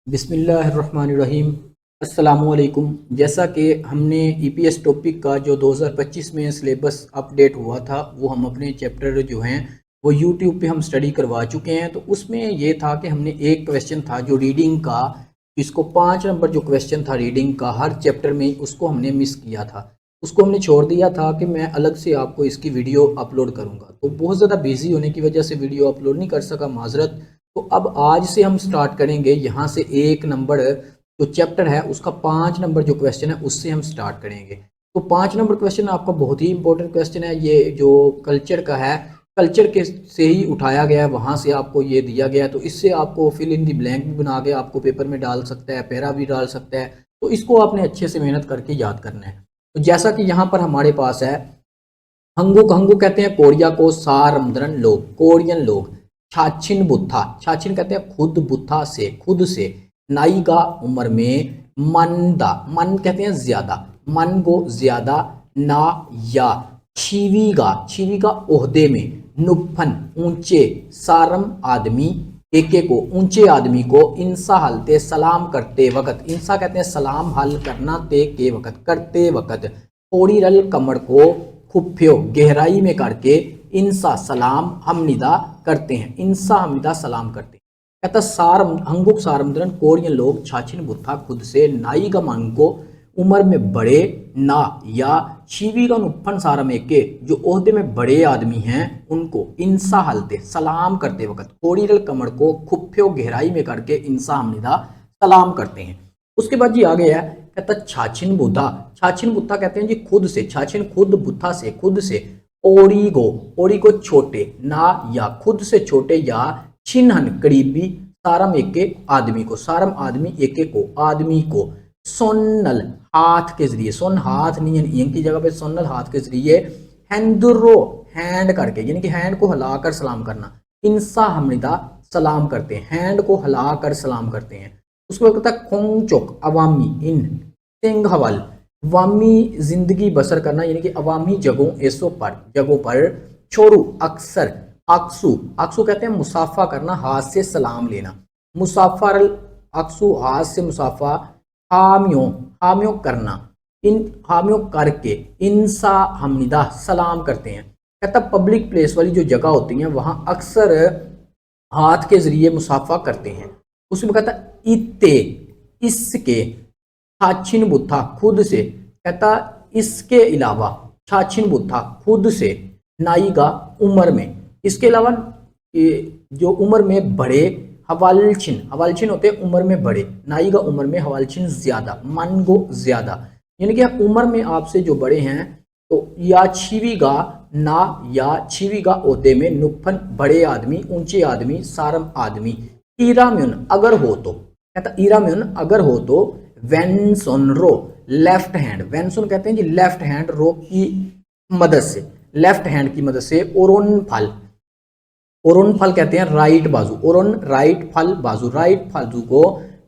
बिस्मिल्लाहिर्रहमानिर्रहीम। अस्सलामुअलैकुम। जैसा कि हमने ईपीएस टॉपिक का जो 2025 में सिलेबस अपडेट हुआ था वो हम अपने चैप्टर जो हैं वो यूट्यूब पे हम स्टडी करवा चुके हैं। तो उसमें ये था कि हमने एक क्वेश्चन था जो रीडिंग का, इसको 5 नंबर जो क्वेश्चन था रीडिंग का हर चैप्टर में, उसको हमने मिस किया था। उसको हमने छोड़ दिया था कि मैं अलग से आपको इसकी वीडियो अपलोड करूँगा, तो बहुत ज़्यादा बिजी होने की वजह से वीडियो अपलोड नहीं कर सका, माजरत। तो अब आज से हम स्टार्ट करेंगे यहाँ से 1 नंबर जो चैप्टर है उसका 5 नंबर जो क्वेश्चन है उससे हम स्टार्ट करेंगे। तो 5 नंबर क्वेश्चन आपका बहुत ही इंपॉर्टेंट क्वेश्चन है। ये जो कल्चर का है, कल्चर के से ही उठाया गया है, वहाँ से आपको ये दिया गया है। तो इससे आपको फिल इन दी ब्लैंक भी बना के आपको पेपर में डाल सकता है, पैरा भी डाल सकता है। तो इसको आपने अच्छे से मेहनत करके याद करना है। तो जैसा कि यहाँ पर हमारे पास है, हंगुक, हंगुक कहते हैं कोरिया को, सारमद्रन लोग, कोरियन लोग। छाछिन बुत्था, छाछिन कहते हैं खुद, बुत्था से, खुद से। नाईगा उम्र में, मनदा, मन कहते हैं ज्यादा, मन को ज्यादा, ना या। छीवीगा, छीवीगा ओहदे में। नुफन ऊंचे, सारम आदमी, एके को ऊंचे आदमी को। इंसा हलते सलाम करते वक्त, इंसा कहते हैं सलाम हल करना, ते के वक्त करते वक्त। थोड़ी रल कमर को खुफ्यो गहराई में करके। इंसा सलाम हमनिदा करते हैं, इंसा हमनिदा सलाम करते हैं। कहता सारम हंगुक सारमद्रन कोरियन लोग छाछिन बुत्था खुद से। नाई का मन को उम्र में बड़े, ना या। शिवी का नुफन सारम एके जो ओहदे में बड़े आदमी हैं उनको। इंसा हलते सलाम करते वक्त। कोड़ी रल कमर को खुफ्यो गहराई में करके इंसा हमनिदा सलाम करते हैं। उसके बाद जी आ गया है, कहता छाछिन बुद्धा, छाछिन बुद्धा कहते हैं जी खुद से, छाछिन खुद, बुद्धा से, खुद से। ओरिगो, ओरिगो छोटे, ना या खुद से छोटे, या। छिन्हन करीबी, सारम एके आदमी को, सारम आदमी, एके को आदमी को। सोनल हाथ के जरिए, सोन हाथ नहीं की जगह पे सोनल हाथ के जरिए। हैंदुरो हैंड करके, यानी कि हैंड को हिलाकर सलाम करना। इंसा हमनिदा सलाम करते हैं, हैंड को हिलाकर सलाम करते हैं। उसके बाद कहता है खोंगचोक अवामी, इन सिंघवल अवामी जिंदगी बसर करना, यानी कि अवामी जगहों, ऐसों पर, जगहों पर। छोरू अक्सर, अक्सू, अक्सू कहते हैं मुसाफा करना, हाथ से सलाम लेना। मुसाफर अक्सू हाथ से मुसाफा। हामियों, हामियों करना, इन हामियों करके। इंसा हमनिदा सलाम करते हैं। कहता पब्लिक प्लेस वाली जो जगह होती हैं वहां अक्सर हाथ के जरिए मुसाफा करते हैं। उसमें कहता इत्ते, इसके। छाछिन बुत्था खुद से, कहता इसके अलावा। छाछिन बुत्था खुद से। नाईगा उम्र में, इसके अलावा जो उम्र में बड़े। हवालछिन, हवालछिन होते हैं उम्र में बड़े। नाईगा उम्र में, हवालछिन ज्यादा, मन गो ज्यादा, यानी कि उम्र में आपसे जो बड़े हैं। तो या छिवीगा, ना या छिवीगा ओते में। नुफन बड़े आदमी, ऊंचे आदमी, सारम आदमी। ईराम्युन अगर हो तो, कहता ईराम्युन अगर हो तो। वेंसन रो लेफ्ट हैंड, वेंसन कहते हैं जी लेफ्ट हैंड, रो की मदद से, लेफ्ट हैंड की मदद से। ओरोन फल, ओरोन फल कहते हैं राइट बाजू, ओरोन राइट फल बाजू, राइट बाजू को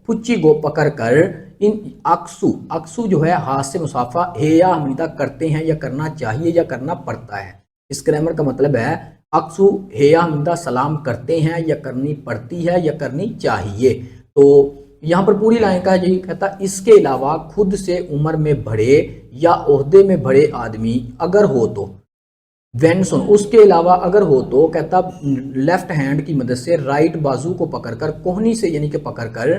फुच्ची गो पकड़ कर। इन अक्सू, अक्सू जो है हाथ से मुसाफा। हेया हमनिदा करते हैं या करना चाहिए या करना पड़ता है। इस ग्रामर का मतलब है अक्सू हेया हमनिदा सलाम करते हैं या करनी पड़ती है या करनी चाहिए। तो यहाँ पर पूरी लाइन का यही कहता इसके अलावा खुद से उम्र में बड़े या ओहदे में बड़े आदमी अगर हो तो। वेंसन उसके अलावा अगर हो तो, कहता लेफ्ट हैंड की मदद से राइट बाजू को पकड़कर, कोहनी से यानी कि पकड़कर।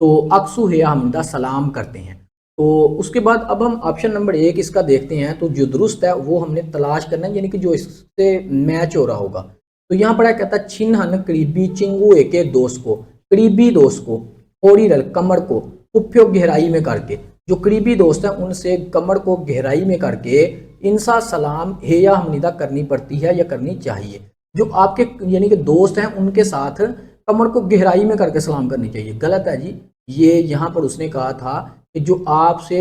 तो अक्सू है हमदा सलाम करते हैं। तो उसके बाद अब हम ऑप्शन नंबर 1 इसका देखते हैं। तो जो दुरुस्त है वो हमने तलाश करना है, यानी कि जो इससे मैच हो रहा होगा। तो यहाँ पर कहता छिन्हन करीबी, चिंगू एके दोस्त को, करीबी दोस्त को। थोड़ी रल कमर को, कुफ्यो गहराई में करके, जो करीबी दोस्त हैं उनसे कमर को गहराई में करके। इंसा सलाम हेया हमनिदा करनी पड़ती है या करनी चाहिए। जो आपके यानी कि दोस्त हैं उनके साथ कमर को गहराई में करके सलाम करनी चाहिए, गलत है जी। ये यहाँ पर उसने कहा था कि जो आपसे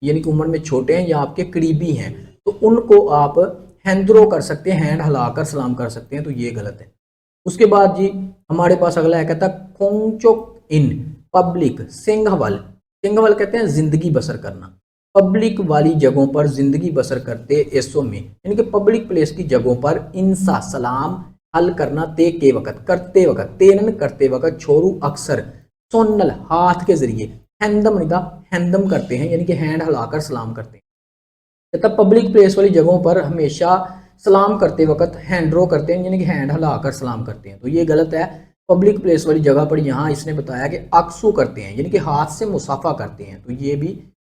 यानी कि उम्र में छोटे हैं या आपके करीबी हैं तो उनको आप हैंड्रो कर सकते हैं, हैंड हिलाकर सलाम कर सकते हैं, तो ये गलत है। उसके बाद जी हमारे पास अगला है, कहता खोंगचोक इन पब्लिक सिंघवल, सिंघवल कहते हैं जिंदगी बसर करना। पब्लिक वाली जगहों पर जिंदगी बसर करते ऐसो में, यानी कि पब्लिक प्लेस की जगहों पर। इंसा सलाम हल करना, ते के वक्त करते वक्त, तेनन करते वक्त। छोरू अक्सर, सोनल हाथ के जरिए, हैंदम निदा हैंदम करते हैं यानी कि हैंड हिलाकर सलाम करते हैं। तथा पब्लिक प्लेस वाली जगहों पर हमेशा सलाम करते वक्त हैंड ड्रॉ करते हैं यानी कि हैंड हिलाकर सलाम करते हैं, तो ये गलत है। पब्लिक प्लेस वाली जगह पर यहाँ इसने बताया कि अक्सू करते हैं यानी कि हाथ से मुसाफा करते हैं, तो ये भी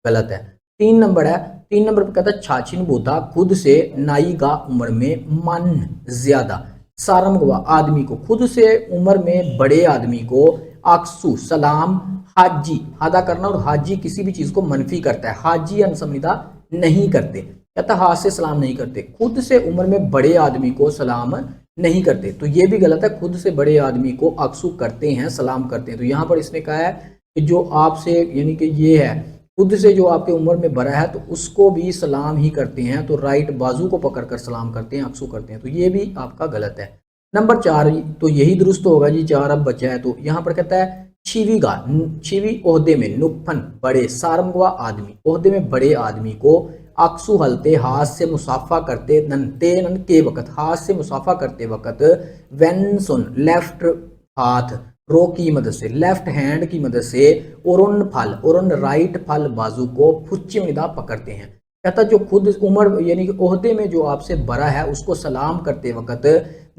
गलत है। 3 नंबर है, 3 नंबर पर कहता है छाछिन बोता खुद से नाई गा उम्र में मन ज्यादा, सारम गवा आदमी को, खुद से उम्र में बड़े आदमी को अक्सू सलाम, हाजी अदा करना, और हाजी किसी भी चीज को मनफी करता है, हाजी अनसमनिदा नहीं करते, कहता हाथ से सलाम नहीं करते, खुद से उम्र में बड़े आदमी को सलाम नहीं करते, तो ये भी गलत है। खुद से बड़े आदमी को अक्सू करते हैं, सलाम करते हैं, तो यहाँ पर इसने कहा है कि जो आपसे यानी कि ये है खुद से जो आपके उम्र में बड़ा है तो उसको भी सलाम ही करते हैं, तो राइट बाजू को पकड़कर सलाम करते हैं, अक्सू करते हैं, तो ये भी आपका गलत है। नंबर 4 तो यही दुरुस्त होगा जी, 4 अब बचा है, तो यहाँ पर कहता है छिवीगा, छिवी ओहदे में, नुफन बड़े, सारमगवा आदमी, ओहदे में बड़े आदमी को अक्सू हलते हाथ से मुसाफा करते, ननते नन के वक्त हाथ से मुसाफा करते वक्त, वेन सुन लेफ्ट हाथ रो की मदद से, लेफ्ट हैंड की मदद से, ओरुन फल ओरुन राइट फल बाजू को फुच्ची निदा पकड़ते हैं, कहता जो खुद उम्र यानी कि ओहदे में जो आपसे बड़ा है उसको सलाम करते वक्त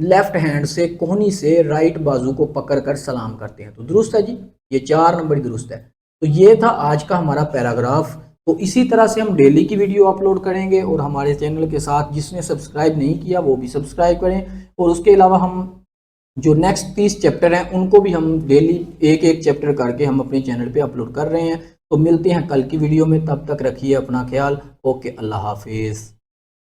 लेफ्ट हैंड से कोहनी से राइट बाजू को पकड़कर सलाम करते हैं, तो दुरुस्त है जी, ये 4 नंबर दुरुस्त है। तो ये था आज का हमारा पैराग्राफ। तो इसी तरह से हम डेली की वीडियो अपलोड करेंगे, और हमारे चैनल के साथ जिसने सब्सक्राइब नहीं किया वो भी सब्सक्राइब करें, और उसके अलावा हम जो नेक्स्ट 30 चैप्टर हैं उनको भी हम डेली एक एक चैप्टर करके हम अपने चैनल पे अपलोड कर रहे हैं। तो मिलते हैं कल की वीडियो में, तब तक रखिए अपना ख्याल। ओके, अल्लाह हाफिज़।